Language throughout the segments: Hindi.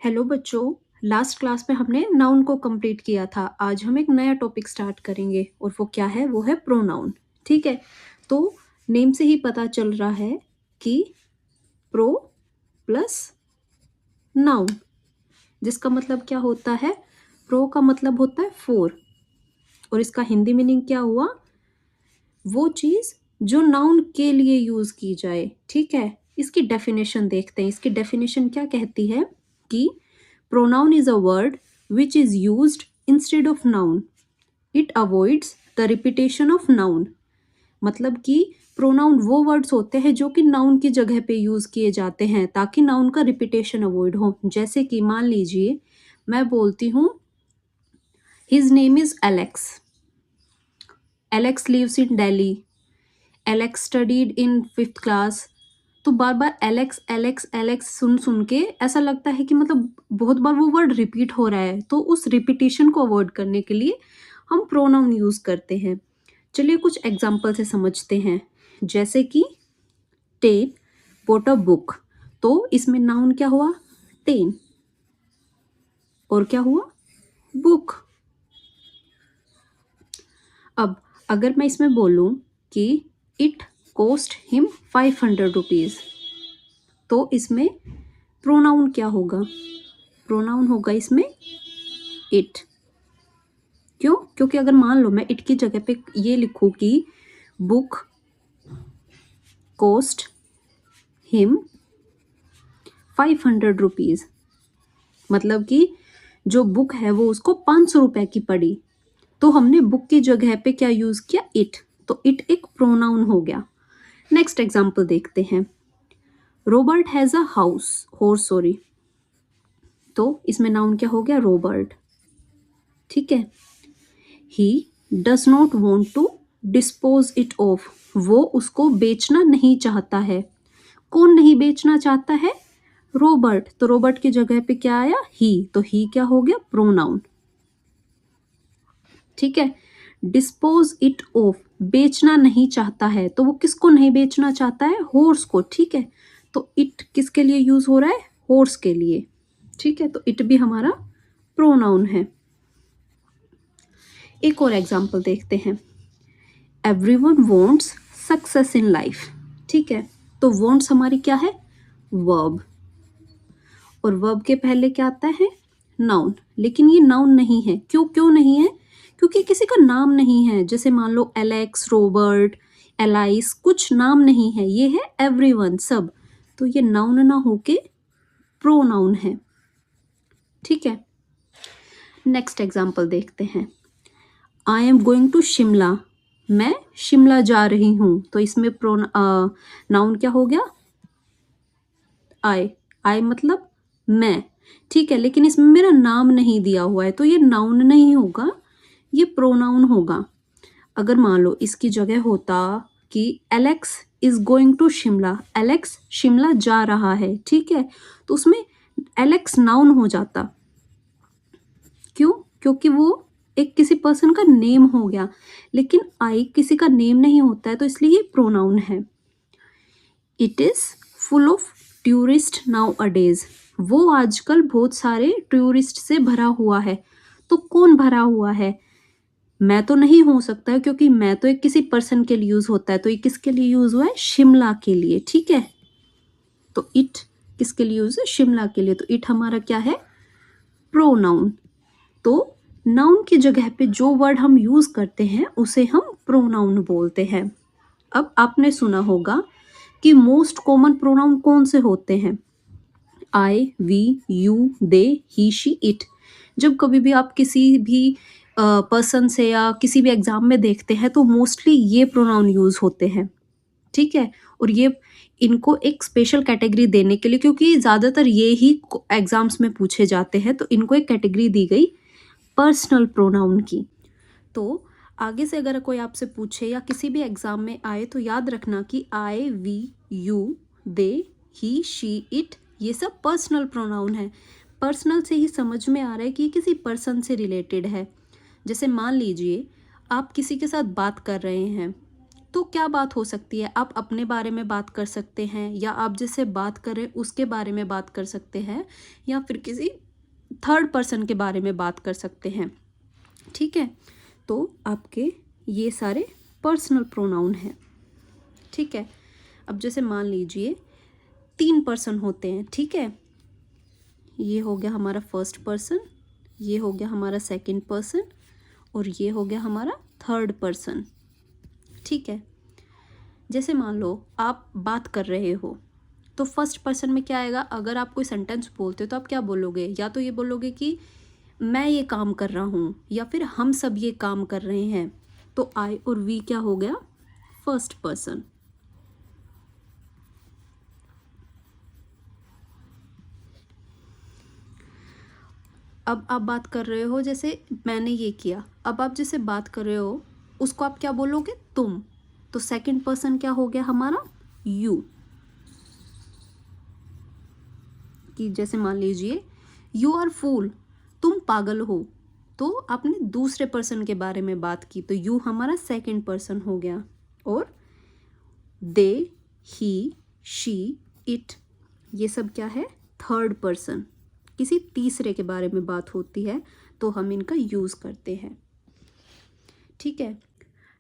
हेलो बच्चों। लास्ट क्लास में हमने नाउन को कंप्लीट किया था। आज हम एक नया टॉपिक स्टार्ट करेंगे और वो क्या है? वो है प्रोनाउन। ठीक है, तो नेम से ही पता चल रहा है कि प्रो प्लस नाउन, जिसका मतलब क्या होता है? प्रो का मतलब होता है फोर, और इसका हिंदी मीनिंग क्या हुआ? वो चीज़ जो नाउन के लिए यूज़ की जाए। ठीक है, इसकी डेफिनेशन देखते हैं। इसकी डेफिनेशन क्या कहती है कि pronoun is a word which is used instead of noun. It avoids the repetition of noun. मतलब कि प्रोनाउन वो वर्ड्स होते हैं जो कि नाउन की जगह पे यूज किए जाते हैं ताकि नाउन का रिपीटेशन अवॉइड हो। जैसे कि मान लीजिए मैं बोलती हूँ his name is Alex, Alex lives in Delhi, Alex studied in fifth class. तो बार बार एलेक्स एलेक्स एलेक्स सुन सुन के ऐसा लगता है कि मतलब बहुत बार वो वर्ड रिपीट हो रहा है, तो उस रिपीटिशन को अवॉइड करने के लिए हम प्रोनाउन यूज करते हैं। चलिए कुछ एग्जाम्पल से समझते हैं। जैसे कि टेन बोट अ बुक, तो इसमें नाउन क्या हुआ? टेन, और क्या हुआ? बुक। अब अगर मैं इसमें बोलूं कि इट कॉस्ट हिम 500 रुपीज, तो इसमें प्रोनाउन क्या होगा? प्रोनाउन होगा इसमें इट। क्यों? क्योंकि अगर मान लो मैं इट की जगह पे ये लिखूं कि बुक कॉस्ट हिम 500 रुपीज, मतलब कि जो बुक है वो उसको 500 रुपए की पड़ी, तो हमने बुक की जगह पे क्या यूज किया? इट। तो इट एक प्रोनाउन हो गया। नेक्स्ट एग्जाम्पल देखते हैं। Robert has a house horse, sorry, तो इसमें नाउन क्या हो गया? रॉबर्ट। ठीक है। He does not want to dispose it of, वो उसको बेचना नहीं चाहता है। कौन नहीं बेचना चाहता है? रॉबर्ट। तो रॉबर्ट की जगह पे क्या आया? ही, तो ही क्या हो गया? प्रोनाउन। ठीक है। डिस्पोज इट ऑफ, बेचना नहीं चाहता है, तो वो किसको नहीं बेचना चाहता है? हॉर्स को। ठीक है, तो इट किसके लिए यूज हो रहा है? हॉर्स के लिए। ठीक है, तो इट भी हमारा प्रोनाउन है। एक और एग्जाम्पल देखते हैं। Everyone wants success in life. ठीक है, तो वॉन्ट्स हमारी क्या है? वर्ब, और वर्ब के पहले क्या आता है? नाउन। लेकिन ये नाउन नहीं है। क्यों क्यों नहीं है? क्योंकि किसी का नाम नहीं है। जैसे मान लो एलेक्स, रॉबर्ट, एलाइस, कुछ नाम नहीं है। ये है एवरीवन, सब। तो ये नाउन ना होके प्रोनाउन है। ठीक है, नेक्स्ट एग्जाम्पल देखते हैं। I am going to Shimla, मैं शिमला जा रही हूँ, तो इसमें नाउन क्या हो गया? आई। आई मतलब मैं। ठीक है, लेकिन इसमें मेरा नाम नहीं दिया हुआ है, तो ये नाउन नहीं होगा, ये प्रोनाउन होगा। अगर मान लो इसकी जगह होता कि Alex is going to Shimla, Alex Shimla जा रहा है, ठीक है, तो उसमें एलेक्स नाउन हो जाता। क्यों? क्योंकि वो एक किसी पर्सन का नेम हो गया, लेकिन आई किसी का नेम नहीं होता है, तो इसलिए ये प्रोनाउन है। It is full of tourist now अडेज, वो आजकल बहुत सारे टूरिस्ट से भरा हुआ है। तो कौन भरा हुआ है? मैं तो नहीं हो सकता है, क्योंकि मैं तो एक किसी पर्सन के लिए यूज होता है, तो ये किसके लिए यूज हुआ है? शिमला के लिए। ठीक है, तो इट किसके लिए यूज है? शिमला के लिए। तो इट हमारा क्या है? प्रोनाउन। तो नाउन की जगह पे जो वर्ड हम यूज करते हैं उसे हम प्रोनाउन बोलते हैं। अब आपने सुना होगा कि मोस्ट कॉमन प्रोनाउन कौन से होते हैं? I, we, you, they, he, she, it. जब कभी भी आप किसी भी पर्सन से या किसी भी एग्जाम में देखते हैं तो मोस्टली ये प्रोनाउन यूज होते हैं। ठीक है, और ये इनको एक स्पेशल कैटेगरी देने के लिए, क्योंकि ज़्यादातर ये ही एग्जाम्स में पूछे जाते हैं, तो इनको एक कैटेगरी दी गई पर्सनल प्रोनाउन की। तो आगे से अगर कोई आपसे पूछे या किसी भी एग्जाम में आए तो याद रखना कि I, we, you, they, he, she, it, ये सब पर्सनल प्रोनाउन है। पर्सनल से ही समझ में आ रहा है कि ये किसी पर्सन से रिलेटेड है। जैसे मान लीजिए आप किसी के साथ बात कर रहे हैं, तो क्या बात हो सकती है? आप अपने बारे में बात कर सकते हैं, या आप जिससे बात कर रहे हैं उसके बारे में बात कर सकते हैं, या फिर किसी थर्ड पर्सन के बारे में बात कर सकते हैं। ठीक है, तो आपके ये सारे पर्सनल प्रोनाउन हैं। ठीक है, अब जैसे मान लीजिए 3 पर्सन होते हैं। ठीक है, ये हो गया हमारा फर्स्ट पर्सन, ये हो गया हमारा सेकंड पर्सन, और ये हो गया हमारा थर्ड पर्सन। ठीक है, जैसे मान लो आप बात कर रहे हो, तो फर्स्ट पर्सन में क्या आएगा? अगर आप कोई सेंटेंस बोलते हो तो आप क्या बोलोगे? या तो ये बोलोगे कि मैं ये काम कर रहा हूँ, या फिर हम सब ये काम कर रहे हैं। तो आई और वी क्या हो गया? First person. अब आप बात कर रहे हो, जैसे मैंने ये किया, अब आप जिससे बात कर रहे हो उसको आप क्या बोलोगे? तुम। तो सेकंड पर्सन क्या हो गया हमारा? यू। कि जैसे मान लीजिए यू आर फूल, तुम पागल हो, तो आपने दूसरे पर्सन के बारे में बात की, तो यू हमारा सेकंड पर्सन हो गया। और दे, ही, शी, इट, ये सब क्या है? Third person. किसी तीसरे के बारे में बात होती है तो हम इनका यूज़ करते हैं। ठीक है,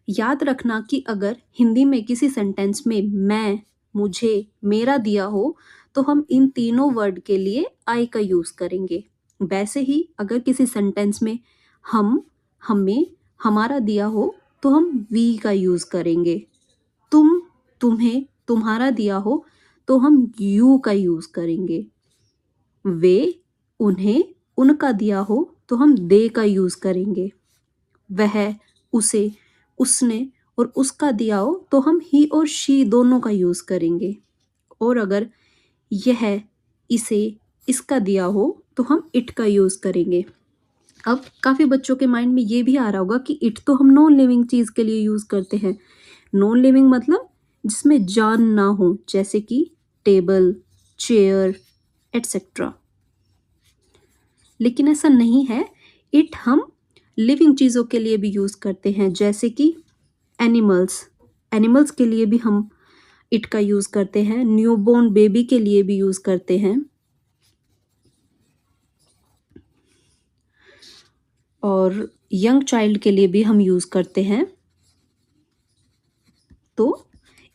याद रखना कि अगर हिंदी में किसी सेंटेंस में मैं, मुझे, मेरा दिया हो तो हम इन तीनों वर्ड के लिए आई का यूज़ करेंगे। वैसे ही अगर किसी सेंटेंस में हम, हमें, हमारा दिया हो तो हम वी का यूज़ करेंगे। तुम, तुम्हें, तुम्हारा दिया हो तो हम यू का यूज़ करेंगे। वे, उन्हें, उनका दिया हो तो हम दे का यूज़ करेंगे। वह, उसे, उसने और उसका दिया हो तो हम ही और शी दोनों का यूज़ करेंगे। और अगर यह, इसे, इसका दिया हो तो हम इट का यूज़ करेंगे। अब काफ़ी बच्चों के माइंड में ये भी आ रहा होगा कि इट तो हम नॉन लिविंग चीज़ के लिए यूज़ करते हैं। नॉन लिविंग मतलब जिसमें जान ना हो, जैसे कि टेबल, चेयर, एटसेट्रा। लेकिन ऐसा नहीं है, इट हम लिविंग चीज़ों के लिए भी यूज़ करते हैं, जैसे कि एनिमल्स, एनिमल्स के लिए भी हम इट का यूज़ करते हैं। न्यूबॉर्न बेबी के लिए भी यूज़ करते हैं, और यंग चाइल्ड के लिए भी हम यूज़ करते हैं। तो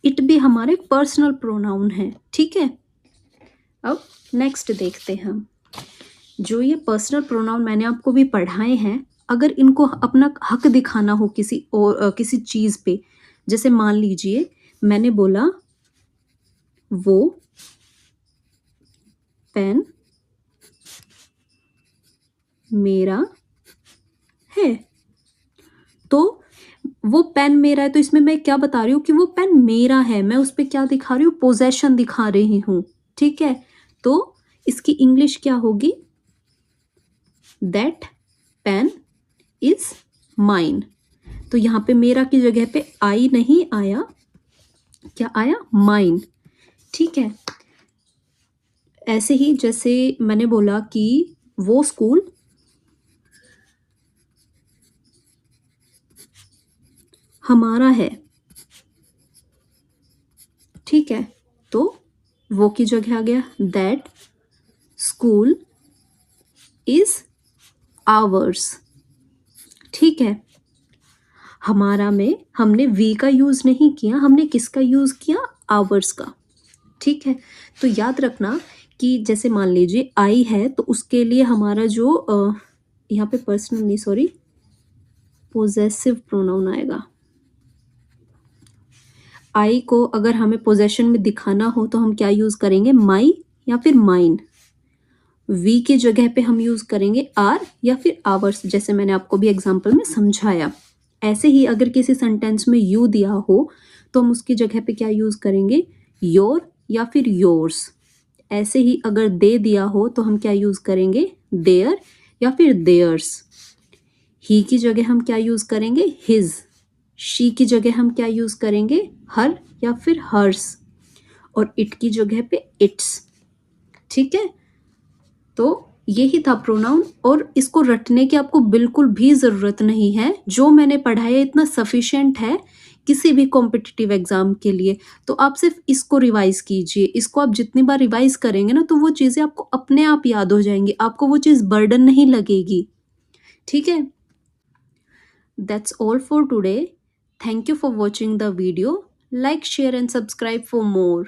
इट भी हमारे पर्सनल प्रोनाउन है। ठीक है, अब नेक्स्ट देखते हैं हम। जो ये पर्सनल प्रोनाउन मैंने आपको भी पढ़ाए हैं, अगर इनको अपना हक दिखाना हो किसी और किसी चीज़ पे, जैसे मान लीजिए मैंने बोला वो पेन मेरा है, तो वो पेन मेरा है, तो इसमें मैं क्या बता रही हूँ कि वो पेन मेरा है। मैं उस पर क्या दिखा रही हूँ? पोजेशन दिखा रही हूँ। ठीक है, तो इसकी इंग्लिश क्या होगी? That pain is mine. तो यहाँ पे मेरा की जगह पे आई नहीं आया, क्या आया? माइन। ठीक है, ऐसे ही जैसे मैंने बोला कि वो स्कूल हमारा है। ठीक है, तो वो की जगह आ गया दैट स्कूल इज आवर्स। ठीक है, हमारा में हमने वी का यूज़ नहीं किया, हमने किसका यूज़ किया? आवर्स का। ठीक है, तो याद रखना कि जैसे मान लीजिए आई है, तो उसके लिए हमारा जो यहाँ पे पर्सनल नहीं, सॉरी, पोजेसिव प्रोनाउन आएगा। आई को अगर हमें पोजेशन में दिखाना हो तो हम क्या यूज़ करेंगे? माई या फिर माइन। वी की जगह पे हम यूज़ करेंगे आर या फिर आवर्स, जैसे मैंने आपको भी एग्जाम्पल में समझाया। ऐसे ही अगर किसी सेंटेंस में यू दिया हो तो हम उसकी जगह पे क्या यूज़ करेंगे? योर या फिर योर्स। ऐसे ही अगर दे दिया हो तो हम क्या यूज़ करेंगे? देयर या फिर देयर्स। ही की जगह हम क्या यूज़ करेंगे? हिज। शी की जगह हम क्या यूज़ करेंगे? हर या फिर हर्स। और इट की जगह पे इट्स। ठीक है, तो यही था प्रोनाउन, और इसको रटने की आपको बिल्कुल भी ज़रूरत नहीं है। जो मैंने पढ़ाया इतना सफिशिएंट है किसी भी कॉम्पिटिटिव एग्ज़ाम के लिए, तो आप सिर्फ़ इसको रिवाइज़ कीजिए। इसको आप जितनी बार रिवाइज़ करेंगे ना, तो वो चीज़ें आपको अपने आप याद हो जाएँगी, आपको वो चीज़ बर्डन नहीं लगेगी, ठीक है? That's all for today. Thank you for watching the video. Like, share and subscribe for more.